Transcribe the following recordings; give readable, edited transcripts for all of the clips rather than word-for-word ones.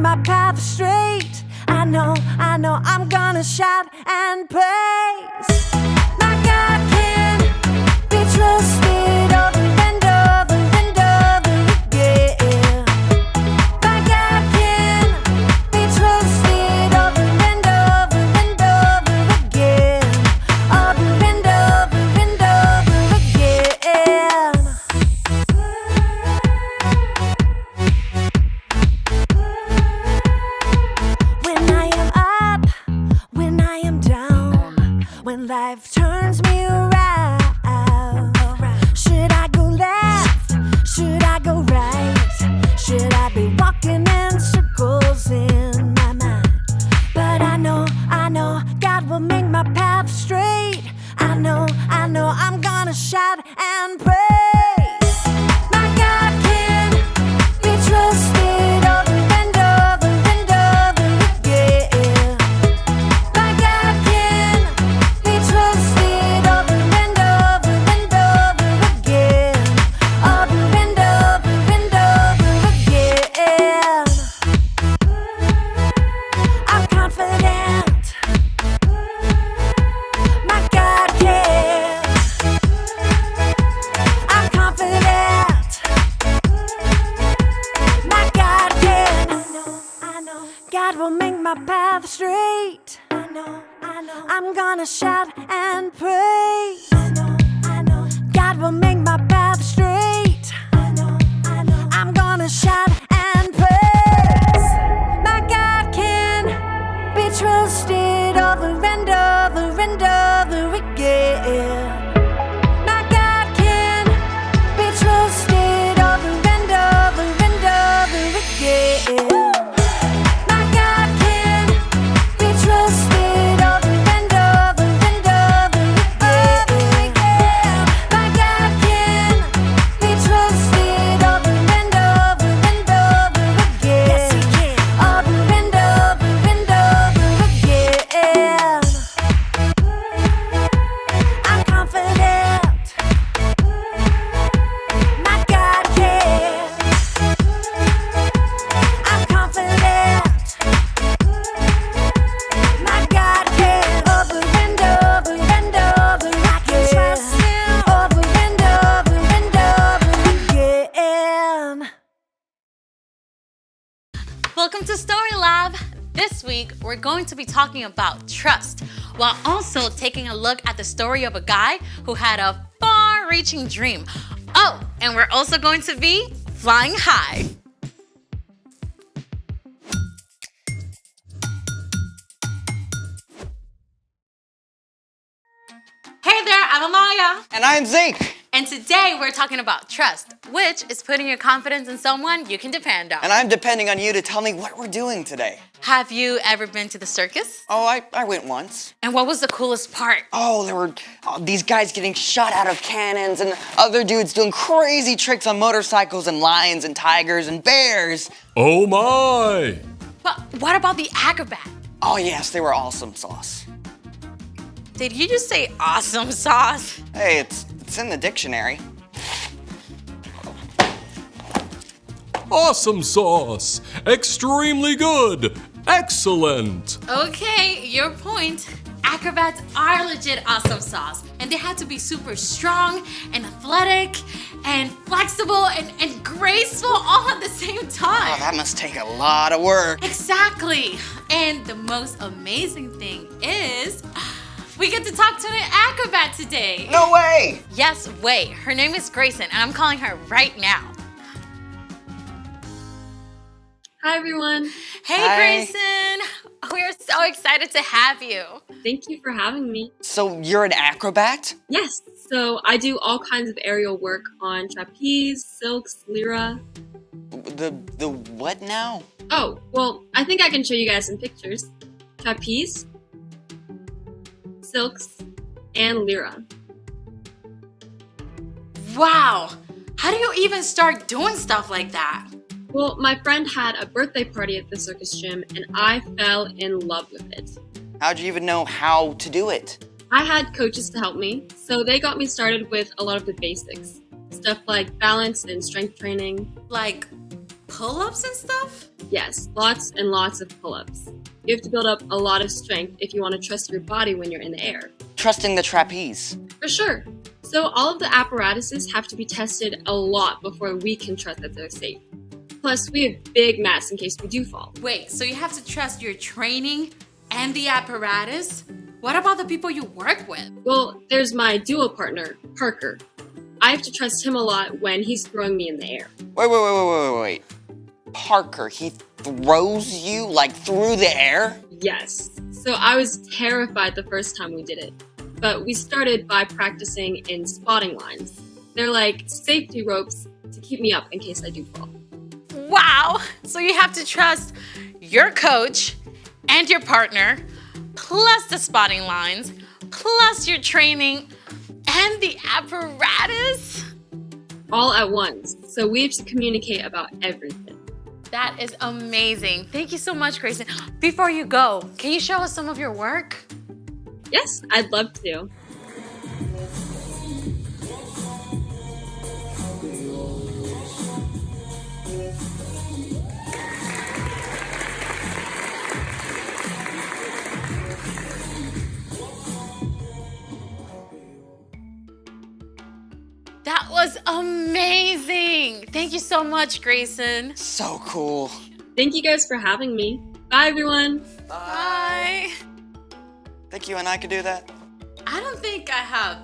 my path straight. I know I'm gonna shout and praise. My God can be trusted over and over and over again. My God can be trusted over and over and over again. Over and over and over again. When I am up, when I am down, when life turns me around, should I go left? Should I go right? Should I be walking in circles in my mind? But I know God will make my path straight. I know I'm gonna shout and praise. My God can be trusted over and over and over again. My God can be trusted over and over and over again. Over and over and over again. I'm confident. My God can. I'm confident. My God can. I know. God will make my path straight. I know. I'm gonna shout and praise. I know. God will make my path straight. I know. I'm gonna shout and praise. My God can be trusted over and over and over again. My God can be trusted over and over and over again. My God can be trusted over and over and over again. My God can be trusted over and over and over again. Yes, He can. Over and over and over again. I'm confident. My God can. I'm confident. My God can. Over and over and over again. Over and over and over again. Welcome to Story Lab. This week, we're going to be talking about trust, while also taking a look at the story of a guy who had a far-reaching dream. Oh, and we're also going to be flying high. Hey there, I'm Amaya. And I'm Zeke. And today we're talking about trust, which is putting your confidence in someone you can depend on. And I'm depending on you to tell me what we're doing today. Have you ever been to the circus? Oh, I went once. And what was the coolest part? Oh, there were these guys getting shot out of cannons and other dudes doing crazy tricks on motorcycles and lions and tigers and bears. Oh my! But what about the acrobat? Oh yes, they were awesome sauce. Did you just say awesome sauce? Hey, it's in the dictionary. Awesome sauce! Extremely good! Excellent! Okay, your point. Acrobats are legit awesome sauce. And they had to be super strong and athletic and flexible and graceful all at the same time. Oh, that must take a lot of work. Exactly. And the most amazing thing is we get to talk to an acrobat today. No way! Yes, wait. Her name is Grayson, and I'm calling her right now. Hi, everyone. Hey, Hi. Grayson. We are so excited to have you. Thank you for having me. So you're an acrobat? Yes, so I do all kinds of aerial work on trapeze, silks, lyra. The what now? Oh, well, I think I can show you guys some pictures. Trapeze, silks, and lyra. Wow. How do you even start doing stuff like that? Well, my friend had a birthday party at the circus gym, and I fell in love with it. How'd you even know how to do it? I had coaches to help me, so they got me started with a lot of the basics. Stuff like balance and strength training. Like pull-ups and stuff? Yes, lots and lots of pull-ups. You have to build up a lot of strength if you want to trust your body when you're in the air. Trusting the trapeze. For sure. So all of the apparatuses have to be tested a lot before we can trust that they're safe. Plus, we have big mats in case we do fall. Wait, so you have to trust your training and the apparatus? What about the people you work with? Well, there's my duo partner, Parker. I have to trust him a lot when he's throwing me in the air. Wait. Parker, he throws you like through the air? Yes. So I was terrified the first time we did it. But we started by practicing in spotting lines. They're like safety ropes to keep me up in case I do fall. Wow! So you have to trust your coach and your partner, plus the spotting lines, plus your training and the apparatus? All at once. So we have to communicate about everything. That is amazing. Thank you so much, Grayson. Before you go, can you show us some of your work? Yes, I'd love to. That was amazing. Thank you so much, Grayson. So cool. Thank you guys for having me. Bye, everyone. Bye. Think you and I could do that? I don't think I have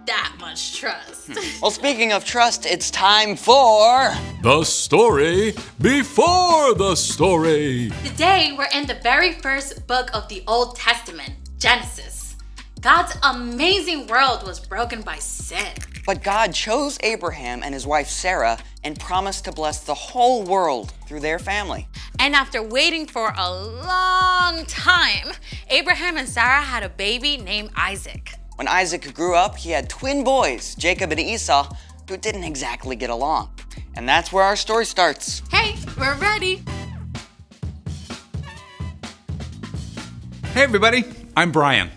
that much trust. Well, speaking of trust, it's time for... The story before the story. Today, we're in the very first book of the Old Testament, Genesis. God's amazing world was broken by sin. But God chose Abraham and his wife Sarah and promised to bless the whole world through their family. And after waiting for a long time, Abraham and Sarah had a baby named Isaac. When Isaac grew up, he had twin boys, Jacob and Esau, who didn't exactly get along. And that's where our story starts. Hey, we're ready. Hey everybody, I'm Brian.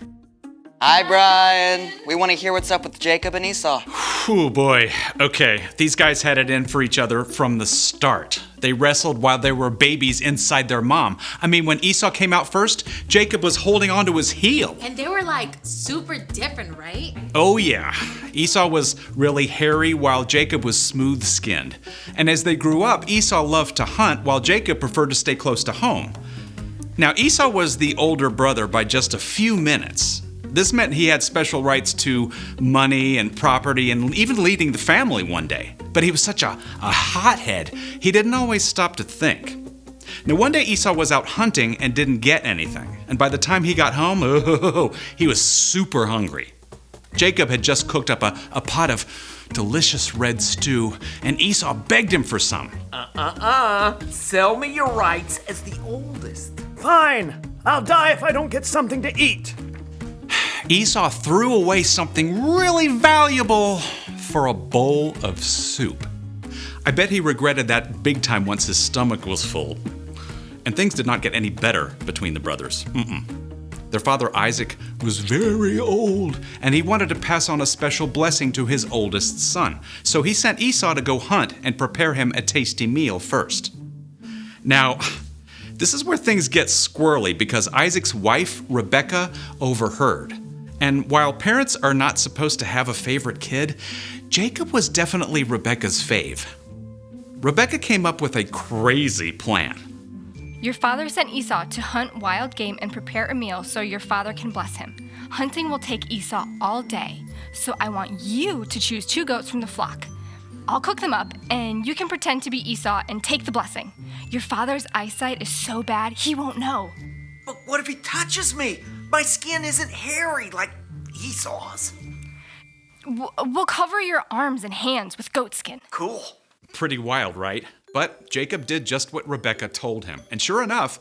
Hi, Brian. We want to hear what's up with Jacob and Esau. Oh boy. Okay, these guys had it in for each other from the start. They wrestled while they were babies inside their mom. I mean, when Esau came out first, Jacob was holding onto his heel. And they were like super different, right? Oh yeah. Esau was really hairy while Jacob was smooth-skinned. And as they grew up, Esau loved to hunt while Jacob preferred to stay close to home. Now, Esau was the older brother by just a few minutes. This meant he had special rights to money and property and even leading the family one day. But he was such a hothead, he didn't always stop to think. Now one day Esau was out hunting and didn't get anything. And by the time he got home, he was super hungry. Jacob had just cooked up a pot of delicious red stew, and Esau begged him for some. Sell me your rights as the oldest. Fine. I'll die if I don't get something to eat. Esau threw away something really valuable for a bowl of soup. I bet he regretted that big time once his stomach was full. And things did not get any better between the brothers. Their father Isaac was very old, and he wanted to pass on a special blessing to his oldest son. So he sent Esau to go hunt and prepare him a tasty meal first. Now, this is where things get squirrely because Isaac's wife, Rebecca, overheard. And while parents are not supposed to have a favorite kid, Jacob was definitely Rebecca's fave. Rebecca came up with a crazy plan. Your father sent Esau to hunt wild game and prepare a meal so your father can bless him. Hunting will take Esau all day, so I want you to choose 2 goats from the flock. I'll cook them up, and you can pretend to be Esau and take the blessing. Your father's eyesight is so bad, he won't know. But what if he touches me? My skin isn't hairy like Esau's. We'll cover your arms and hands with goat skin. Cool. Pretty wild, right? But Jacob did just what Rebecca told him. And sure enough,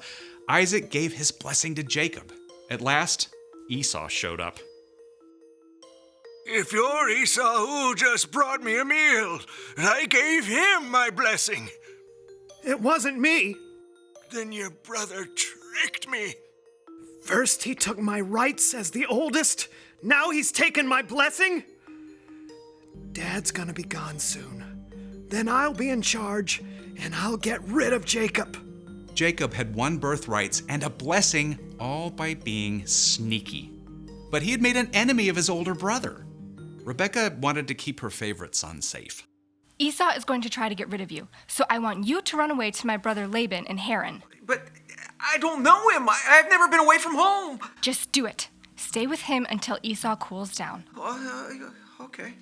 Isaac gave his blessing to Jacob. At last, Esau showed up. If you're Esau who just brought me a meal, I gave him my blessing. It wasn't me. Then your brother tricked me. First he took my rights as the oldest. Now he's taken my blessing. Dad's gonna be gone soon. Then I'll be in charge, and I'll get rid of Jacob. Jacob had won birthrights and a blessing all by being sneaky. But he had made an enemy of his older brother. Rebekah wanted to keep her favorite son safe. Esau is going to try to get rid of you, so I want you to run away to my brother Laban in Haran. But I don't know him. I've never been away from home. Just do it. Stay with him until Esau cools down. Okay.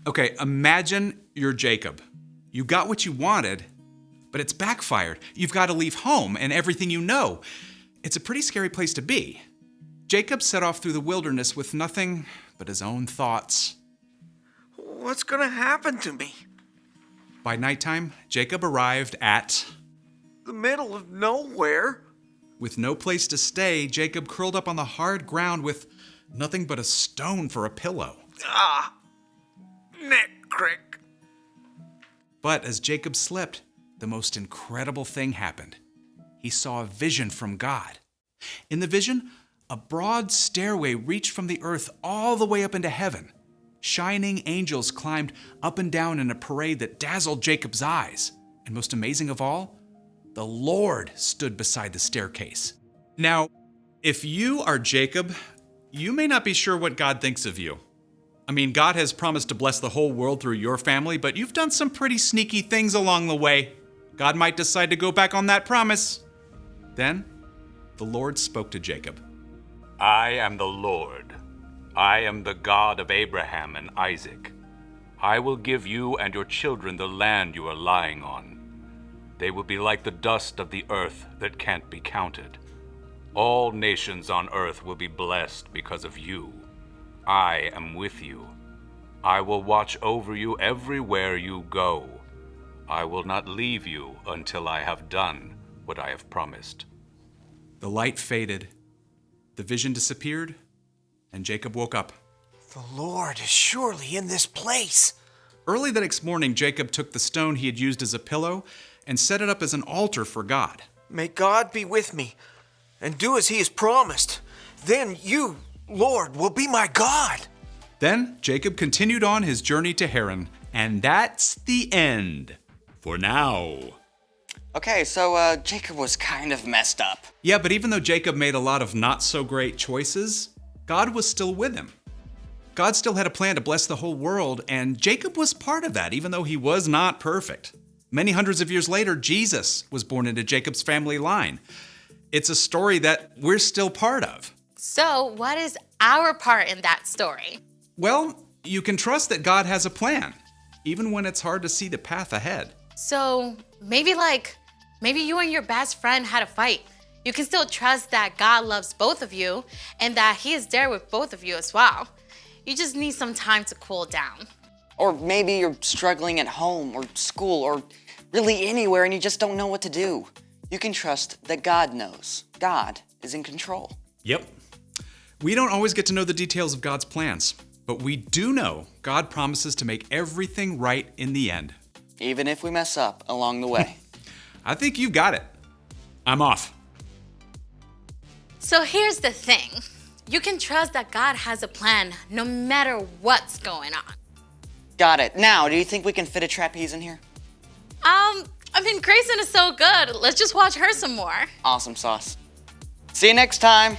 Okay, imagine you're Jacob. You got what you wanted, but it's backfired. You've got to leave home and everything you know. It's a pretty scary place to be. Jacob set off through the wilderness with nothing but his own thoughts. What's gonna happen to me? By nighttime, Jacob arrived at... The middle of nowhere? With no place to stay, Jacob curled up on the hard ground with nothing but a stone for a pillow. Neck crick. But as Jacob slept, the most incredible thing happened. He saw a vision from God. In the vision, a broad stairway reached from the earth all the way up into heaven. Shining angels climbed up and down in a parade that dazzled Jacob's eyes. And most amazing of all, the Lord stood beside the staircase. Now, if you are Jacob, you may not be sure what God thinks of you. I mean, God has promised to bless the whole world through your family, but you've done some pretty sneaky things along the way. God might decide to go back on that promise. Then, the Lord spoke to Jacob. I am the Lord. I am the God of Abraham and Isaac. I will give you and your children the land you are lying on. They will be like the dust of the earth that can't be counted. All nations on earth will be blessed because of you. I am with you. I will watch over you everywhere you go. I will not leave you until I have done what I have promised. The light faded, the vision disappeared, and Jacob woke up. The Lord is surely in this place. Early the next morning, Jacob took the stone he had used as a pillow and set it up as an altar for God. May God be with me and do as he has promised. Then you, Lord, will be my God. Then Jacob continued on his journey to Haran, and that's the end. For now. Okay, so Jacob was kind of messed up. Yeah, but even though Jacob made a lot of not so great choices, God was still with him. God still had a plan to bless the whole world, and Jacob was part of that, even though he was not perfect. Many hundreds of years later, Jesus was born into Jacob's family line. It's a story that we're still part of. So, what is our part in that story? Well, you can trust that God has a plan, even when it's hard to see the path ahead. So, maybe you and your best friend had a fight. You can still trust that God loves both of you and that he is there with both of you as well. You just need some time to cool down. Or maybe you're struggling at home or school or really anywhere and you just don't know what to do. You can trust that God knows. God is in control. Yep. We don't always get to know the details of God's plans, but we do know God promises to make everything right in the end. Even if we mess up along the way. I think you've got it. I'm off. So here's the thing. You can trust that God has a plan no matter what's going on. Got it. Now, do you think we can fit a trapeze in here? I mean, Grayson is so good. Let's just watch her some more. Awesome sauce. See you next time.